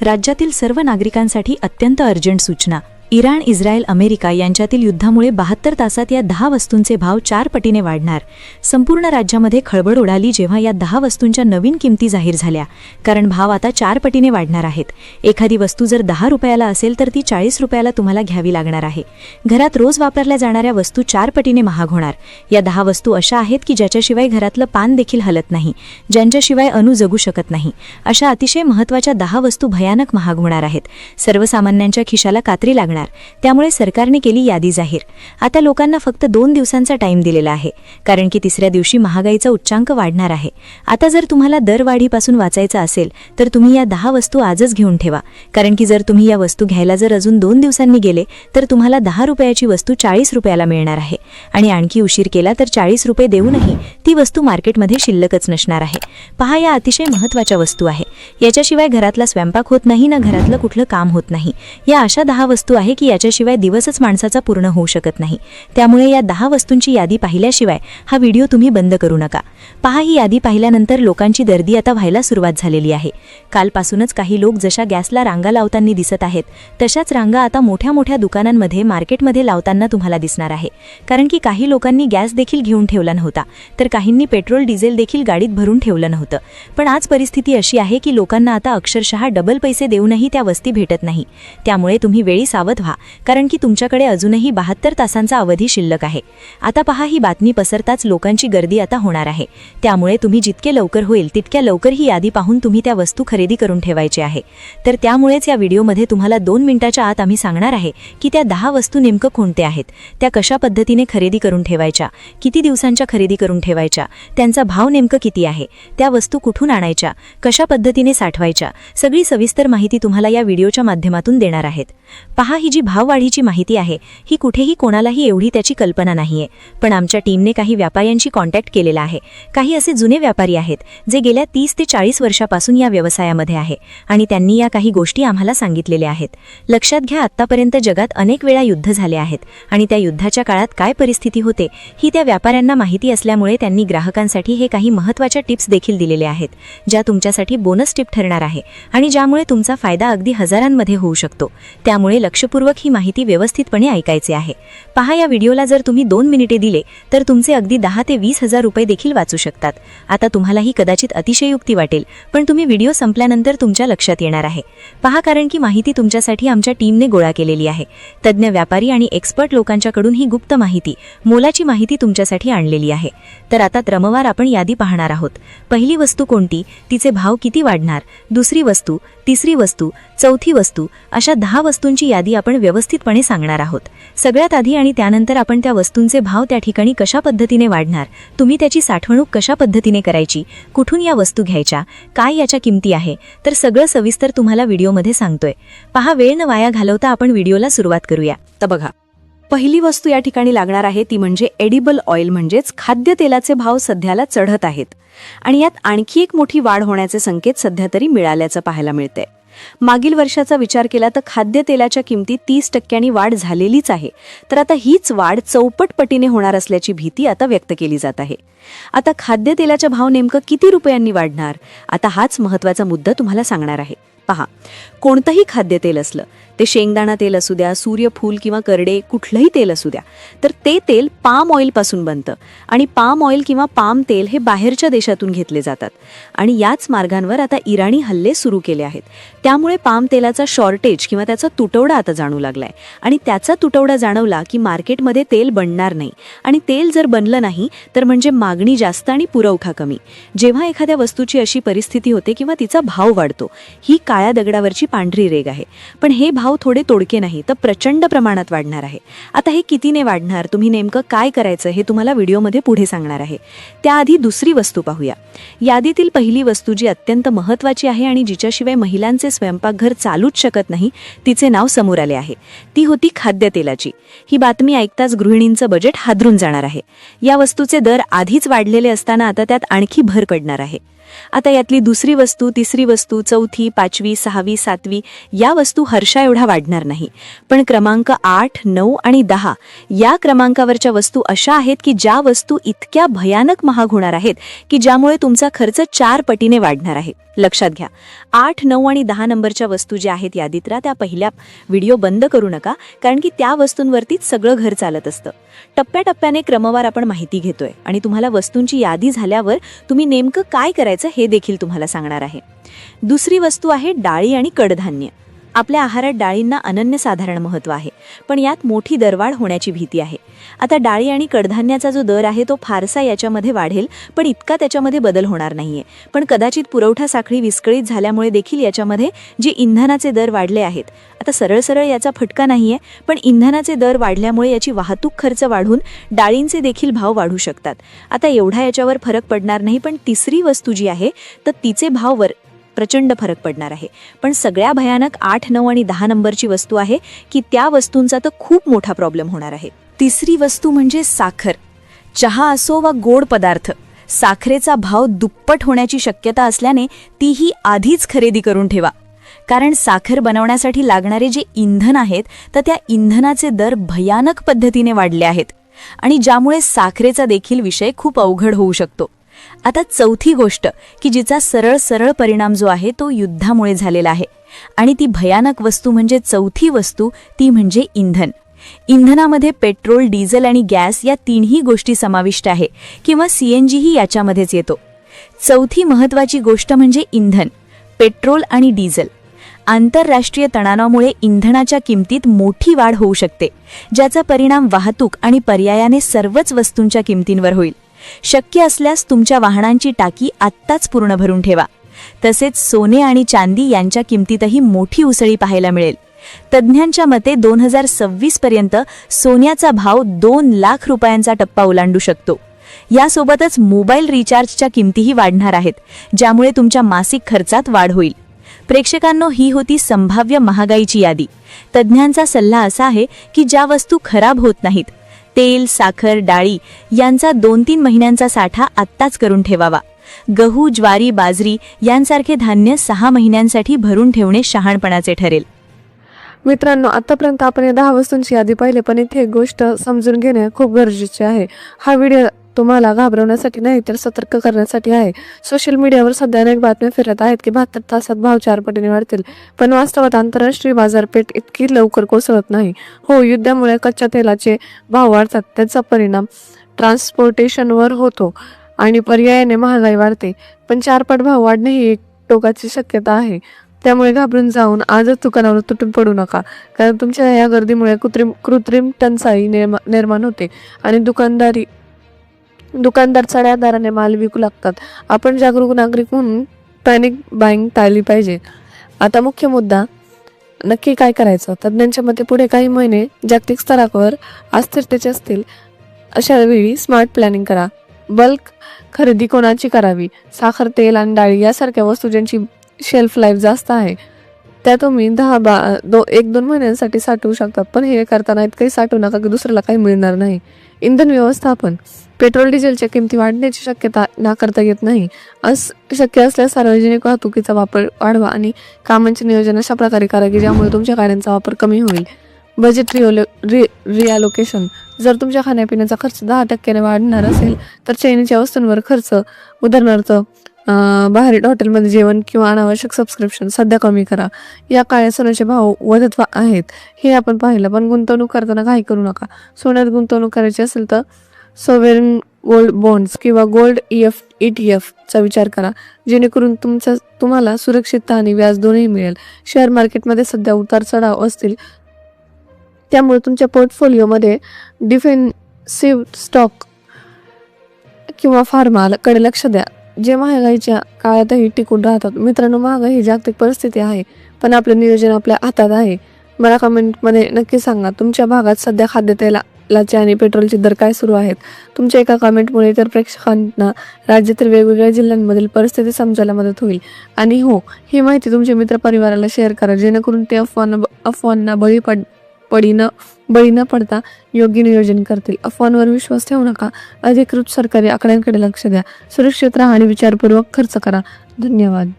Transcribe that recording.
राज्यातील सर्व नागरिकांसाठी अत्यंत अर्जंट सूचना. इराण, इस्रायल, अमेरिका यांच्यातील युद्धामुळे 72 तासात या 10 वस्तूंचे भाव 4 पटीने वाढणार. संपूर्ण राज्यामध्ये खळबळ उडाली जेव्हा या 10 वस्तूंच्या नवीन किमती जाहीर झाल्या, कारण भाव आता 4 पटीने वाढणार आहेत. एखादी वस्तू जर 10 रुपयाला असेल तर ती 40 रुपयाला तुम्हाला घ्यावी लागणार आहे. घरात रोज वापरल्या जाणाऱ्या वस्तू 4 पटीने महाग होणार. या 10 वस्तू अशा आहेत की ज्याच्याशिवाय घरातलं पान देखील हलत नाही, ज्यांच्याशिवाय अणू जगू शकत नाही. अशा अतिशय महत्त्वाच्या 10 वस्तू भयानक महाग होणार आहेत. सर्वसामान्यांच्या खिशाला कात्री लागणार. त्यामुळे सरकारने केली यादी जाहीर. आता लोकांना फक्त 2 दिवसांचा टाइम दिलेला आहे, कारण की तिसऱ्या दिवशी महागाईचा उच्चांक वाढणार आहे. आता जर तुम्हाला दरवाढीपासून वाचायचं असेल तर तुम्ही या 10 वस्तू आजच घेऊन ठेवा, कारण की जर तुम्ही या वस्तू घ्यायला जर अजून 2 दिवसांनी गेले तर तुम्हाला 10 रुपयाची वस्तू 40 रुपयाला मिळणार आहे. आणि आणखी उशीर केला तर 40 रुपये देऊनही ती वस्तू मार्केटमध्ये शिल्लकच नसणार आहे. पहा, या अतिशय महत्त्वाच्या वस्तू आहे. याच्याशिवाय घरातला स्वयंपाक होत नाही ना घरातलं कुठलं काम होत नाही. या अशा 10 वस्तू आहे की याच्याशिवाय दिवसच माणसाचा पूर्ण होऊ शकत नाही. त्यामुळे या 10 वस्तूंची यादी पाहिल्याशिवाय हा व्हिडिओ तुम्ही बंद करू नका. पहा, ही यादी पाहिल्यानंतर लोकांची गर्दी आता व्हायला सुरुवात झालेली आहे. कालपासूनच काही लोक जशा गॅसला रांगा लावताना दिसत आहेत, तशाच रांगा आता मोठ्या मोठ्या दुकानांमध्ये, मार्केटमध्ये लावताना तुम्हाला दिसणार आहे. कारण की काही लोकांनी गॅस देखील घेऊन ठेवला नव्हता, तर काहींनी पेट्रोल डिझेल देखील गाडीत भरून ठेवलं नव्हतं. पण आज परिस्थिती अशी आहे की लोकांना आता अक्षरशः डबल पैसे देऊनही त्या वस्तू भेटत नाही. त्यामुळे तुम्ही वेळी सावध व्हा, कारण की तुमच्याकडे अजूनही 72 तासांचा अवधी शिल्लक आहे. आता पहा, ही बातमी पसरताच लोकांची गर्दी आता होणार आहे. त्यामुळे तुम्ही जितके लवकर होईल तितक्या लवकर ही यादी पाहून तुम्ही त्या वस्तू खरेदी करून ठेवायची आहे. तर त्यामुळेच या व्हिडिओमध्ये तुम्हाला 2 मिनिटाच्या आत आम्ही सांगणार आहे की त्या 10 वस्तू नेमकं कोणत्या आहेत, त्या कशा पद्धतीने खरेदी करून ठेवायच्या, किती दिवसांच्या खरेदी करून ठेवायच्या, त्यांचा भाव नेमकं किती आहे, त्या वस्तू कुठून आणायच्या, कशा पद्धतीने साठवायच्या, सगळी सविस्तर माहिती तुम्हाला या व्हिडिओच्या माध्यमातून देणार आहेत. पहा, ही जी भाववाढीची माहिती आहे ही कुठेही कोणालाही एवढी त्याची कल्पना नाहीये. पण आमच्या टीमने काही व्यापाऱ्यांशी कॉन्टॅक्ट केलेला आहे. काही असे जुने व्यापारी आहेत जे गेल्या 30 ते 40 वर्षापासून या व्यवसायामध्ये आहे आणि त्यांनी या काही गोष्टी आम्हाला सांगितलेल्या आहेत. लक्षात घ्या, आत्तापर्यंत जगात अनेक वेळा युद्ध झाले आहेत आणि त्या युद्धाच्या काळात काय परिस्थिती होते ही त्या व्यापाऱ्यांना माहिती असल्यामुळे त्यांनी ग्राहकांसाठी हे काही महत्त्वाच्या टिप्स देखील दिलेल्या आहेत, ज्या तुमच्यासाठी बोनस टिप ठरणार आहे आणि ज्यामुळे तुमचा फायदा अगदी हजारांमध्ये होऊ शकतो. त्यामुळे लक्षपूर्वक ही माहिती व्यवस्थितपणे ऐकायची आहे. पहा, या व्हिडिओला जर तुम्ही 2 मिनिटे दिले तर तुमचे अगदी 10 ते 20 हजार रुपये देखील वाचू शकतात. आता तुम्हाला ही कदाचित अतिशयोक्ती वाटेल, पण तुम्ही व्हिडिओ संपल्यानंतर तुमच्या लक्षात येणार आहे. पहा, कारण की माहिती तुमच्यासाठी आमच्या टीमने गोळा केलेली आहे. तज्ज्ञ व्यापारी आणि एक्सपर्ट लोकांच्याकडून ही गुप्त माहिती, मोलाची माहिती तुमच्यासाठी आणलेली आहे. तर आता क्रमवार आपण यादी पाहणार आहोत. पहिली वस्तू कोणती, तिचे भाव किती वाढणार, दुसरी वस्तू, तिसरी वस्तू, चौथी वस्तू, अशा 10 वस्तूंची यादी आपण व्यवस्थितपणे सांगणार आहोत. सगळ्यात आधी आणि त्यानंतर आपण त्या वस्तूंचे भाव त्या ठिकाणी कशा पद्धतीने वाढणार, तुम्ही त्याची साठवणूक कशा पद्धतीने करायची, कुठून या वस्तू घ्यायच्या, काय याच्या किमती आहे, तर सगळं सविस्तर तुम्हाला व्हिडिओमध्ये सांगतोय. पहा, वेळ न वाया घालवता आपण व्हिडिओला सुरुवात करूया. तर बघा, पहिली वस्तू या ठिकाणी लागणार आहे ती म्हणजे एडिबल ऑइल, म्हणजेच खाद्यतेलाचे भाव सध्याला चढत आहेत आणि यात आणखी एक मोठी वाढ होण्याचे संकेत सध्या तरी मिळाल्याचं पाहायला मिळते. मागील वर्षाचा विचार केला तर खाद्यतेलाच्या किमतीत 30% वाढ झालेलीच आहे. तर आता हीच वाढ 64 पटीने होणार असल्याची भीती आता व्यक्त केली जात आहे. आता खाद्यतेलाचा भाव नेमकं किती रुपयांनी वाढणार, आता हाच महत्त्वाचा मुद्दा तुम्हाला सांगणार आहे. पहा, कोणतंही खाद्यतेल असलं, ते शेंगदाणा तेल असू द्या, सूर्यफूल किंवा करडे, कुठलंही तेल असू द्या, तर ते तेल पाम ऑइलपासून बनतं आणि पाम ऑइल किंवा पाम तेल हे बाहेरच्या देशातून घेतले जातात आणि याच मार्गांवर आता इराणी हल्ले सुरू केले आहेत. त्यामुळे पाम तेलाचा शॉर्टेज किंवा त्याचा तुटवडा आता जाणू लागलाय आणि त्याचा तुटवडा जाणवला की मार्केटमध्ये तेल बनणार नाही आणि तेल जर बनलं नाही तर म्हणजे मागणी जास्त आणि पुरवठा कमी. जेव्हा एखाद्या वस्तूची अशी परिस्थिती होते किंवा तिचा भाव वाढतो, ही काळ्या दगडावरची पांढरी रेघ आहे. पण हे भाव थोडे तोडके नाही तर प्रचंड प्रमाणात वाढणार आहे. आता हे कितीने वाढणार, तुम्ही नेमकं काय करायचं हे तुम्हाला व्हिडिओमध्ये पुढे सांगणार आहे. त्याआधी दुसरी वस्तू पाहूया. यादीतील पहिली वस्तू जी अत्यंत महत्त्वाची आहे आणि जिच्याशिवाय महिलांचे स्वयंपाकघर चालूच शकत नाही, तिचे नाव समोर आले आहे. ती होती खाद्यतेलाची. ही बातमी ऐकताच गृहिणींचं बजेट हादरून जाणार आहे. या वस्तूचे दर आधीच वाढलेले असताना आता त्यात आणखी भर पडणार आहे. आता यातली दुसरी वस्तू, तिसरी वस्तू, चौथी, पाचवी, सहावी, सातवी या वस्तू हर्षा एवढा वाढणार नाही. पण क्रमांक 8, 9 आणि 10 या क्रमांकावरच्या वस्तू अशा आहेत की ज्या वस्तू इतक्या भयानक महाग होणार आहेत की ज्यामुळे तुमचा खर्च 4 पटीने वाढणार आहे. लक्षात घ्या, 8, 9 आणि 10 नंबरच्या वस्तू ज्या आहेत यादीत त्या पहिल्या व्हिडिओ बंद करू नका, कारण की त्या वस्तूंवरतीच सगळं घर चालत असतं. टप्प्याटप्प्याने क्रमवार आपण माहिती घेतोय आणि तुम्हाला वस्तूंची यादी झाल्यावर तुम्ही नेमकं काय करायचं हे देखील तुम्हाला सांगणार आहे. दुसरी वस्तू आहे डाळी आणि कडधान्य. आपल्या आहारात डाळींना अनन्यसाधारण महत्त्व आहे, पण यात मोठी दरवाढ होण्याची भीती आहे. आता डाळी आणि कडधान्याचा जो दर आहे तो फारसा याच्यामध्ये वाढेल, पण इतका त्याच्यामध्ये बदल होणार नाहीये. पण कदाचित पुरवठा साखळी विस्कळीत झाल्यामुळे देखील याच्यामध्ये जे इंधनाचे दर वाढले आहेत, आता सरळ सरळ याचा फटका नाहीये, पण इंधनाचे दर वाढल्यामुळे याची वाहतूक खर्च वाढून डाळींचे देखील भाव वाढू शकतात. आता एवढा याच्यावर फरक पडणार नाही, पण तिसरी वस्तू जी आहे तर तिचे भाव प्रचंड फरक पडणार आहे. पण सगळ्या भयानक 8, 9 आणि 10 नंबरची वस्तू आहे की त्या वस्तूंचा तर खूप मोठा प्रॉब्लेम होणार आहे. तिसरी वस्तू म्हणजे साखर. चहा असो वा गोड पदार्थ, साखरेचा भाव दुप्पट होण्याची शक्यता असल्याने तीही आधीच खरेदी करून ठेवा. कारण साखर बनवण्यासाठी लागणारे जे इंधन आहेत तर त्या इंधनाचे दर भयानक पद्धतीने वाढले आहेत आणि ज्यामुळे साखरेचा देखील विषय खूप अवघड होऊ शकतो. आता चौथी गोष्ट की जिचा सरळ परिणाम जो आहे तो युद्धामुळे झालेला आहे आणि ती भयानक वस्तू म्हणजे चौथी वस्तू ती म्हणजे इंधन. इंधनामध्ये पेट्रोल, डिझेल आणि गॅस या तिन्ही गोष्टी समाविष्ट आहे किंवा CNG ही याच्यामध्येच येतो. चौथी महत्त्वाची गोष्ट म्हणजे इंधन, पेट्रोल आणि डिझेल. आंतरराष्ट्रीय तणावामुळे इंधनाच्या किमतीत मोठी वाढ होऊ शकते, ज्याचा परिणाम वाहतूक आणि पर्यायाने सर्वच वस्तूंच्या किमतींवर होईल. शक्य असल्यास तुमच्या वाहनांची टाकी आत्ताच पूर्ण भरून ठेवा. तसेच सोने आणि चांदी यांच्या किमतीतही मोठी उसळी पाहायला मिळेल. तज्ज्ञांच्या मते 2026 पर्यंत सोन्याचा भाव 2 लाख रुपयांचा टप्पा ओलांडू शकतो. यासोबतच मोबाईल रिचार्जच्या किमतीही वाढणार आहेत, ज्यामुळे तुमच्या मासिक खर्चात वाढ होईल. प्रेक्षकांनो, ही होती संभाव्य महागाईची यादी. तज्ज्ञांचा सल्ला असा आहे की ज्या वस्तू खराब होत नाहीत, तेल, साखर, डाळी यांचा 2-3 महिन्यांचा साठा आत्ताच करून ठेवावा. गहू, ज्वारी, बाजरी यांसारखे धान्य 6 महिन्यांसाठी भरून ठेवणे शहाणपणाचे ठरेल. मित्रांनो, आतापर्यंत आपण या 10 वस्तूंची यादी पाहिली, पण इथे एक गोष्ट समजून घेणे खूप गरजेचे आहे. हा व्हिडिओ तुम्हाला घाबरवण्यासाठी नाही तर सतर्क करण्यासाठी आहे. सोशल मीडियावर सध्या अनेक बातम्या फिरत आहेत की 72 तासात भाव 4 पटीने वाढतील, पण वास्तवात आंतरराष्ट्रीय बाजारपेठ इतकी लवकर कोसळत नाही. हो, युद्धामुळे कच्च्या तेलाचे भाव वाढतात, त्याचा परिणाम ट्रान्सपोर्टेशनवर होतो आणि पर्यायाने महागाई वाढते. पण 4 पट भाव वाढणे ही एक टोकाची शक्यता आहे. त्यामुळे घाबरून जाऊन आजच दुकानावर तुटून पडू नका, कारण तुमच्या या गर्दीमुळे कृत्रिम टंचाई निर्माण होते आणि दुकानदार चढ्या दराने माल विकू लागतात. आपण जागरूक नागरिक म्हणून पॅनिक बाईंग टाळली पाहिजे. आता मुख्य मुद्दा, नक्की काय करायचं? तज्ज्ञांच्या मते पुढे काही महिने जागतिक स्तरावर अस्थिरतेचे असतील. अशा वेळी स्मार्ट प्लॅनिंग करा. बल्क खरेदी कोणाची करावी? साखर, तेल आणि डाळी यासारख्या वस्तू ज्यांची शेल्फ लाईफ जास्त आहे त्या तुम्ही 1-2 महिन्यांसाठी साठवू शकता, पण हे करताना इतकंही साठवू नका की दुसऱ्याला काही मिळणार नाही. इंधन व्यवस्थापन. पेट्रोल, डिझेलच्या किमती वाढण्याची शक्यता नाकारता येत नाही. शक्य असल्यास सार्वजनिक वाहतुकीचा वापर वाढवा आणि कामांचे नियोजन अशा प्रकारे करा की ज्यामुळे तुमच्या गाड्यांचा वापर कमी होईल. बजेट रिअलोकेशन. जर तुमच्या खाण्यापिण्याचा खर्च 10% वाढणार असेल तर चैनीच्या वस्तूंवर खर्च, उदाहरणार्थ बाहेर हॉटेलमध्ये जेवण किंवा अनावश्यक सबस्क्रिप्शन सध्या कमी करा. या काळात सोन्याचे भाव वाढत आहेत हे आपण पाहिलं, पण गुंतवणूक करताना काही करू नका. सोन्यात गुंतवणूक करायची असेल तर सोवेरिन गोल्ड बॉन्ड्स किंवा गोल्ड ETF चा विचार करा, जेणेकरून तुम्हाला सुरक्षितता आणि व्याज दोन्ही मिळेल. शेअर मार्केटमध्ये सध्या उतार चढाव असतील, त्यामुळे तुमच्या पोर्टफोलिओमध्ये डिफेन्सिव्ह स्टॉक किंवा फार्माकडे लक्ष द्या, जे महागाईच्या काळातही टिकून राहतात. मित्रांनो, महागाई ही जागतिक परिस्थिती आहे, पण आपलं नियोजन आपल्या हातात आहे. मला कमेंटमध्ये नक्की सांगा, तुमच्या भागात सध्या खाद्यतेलाचे आणि पेट्रोलचे दर काय सुरू आहेत? तुमच्या एका कमेंटमुळे इतर प्रेक्षकांना राज्यातील वेगवेगळ्या जिल्ह्यांमधील परिस्थिती समजायला मदत होईल. आणि हो, ही माहिती तुमच्या मित्रपरिवाराला शेअर करा, जेणेकरून ते अफवांना बळी न पडता योग्य नियोजन करतील. अफवांवर विश्वास ठेवू नका. अधिकृत सरकारी आकड्यांकडे लक्ष द्या. सुरक्षित राहा आणि विचारपूर्वक खर्च करा. धन्यवाद.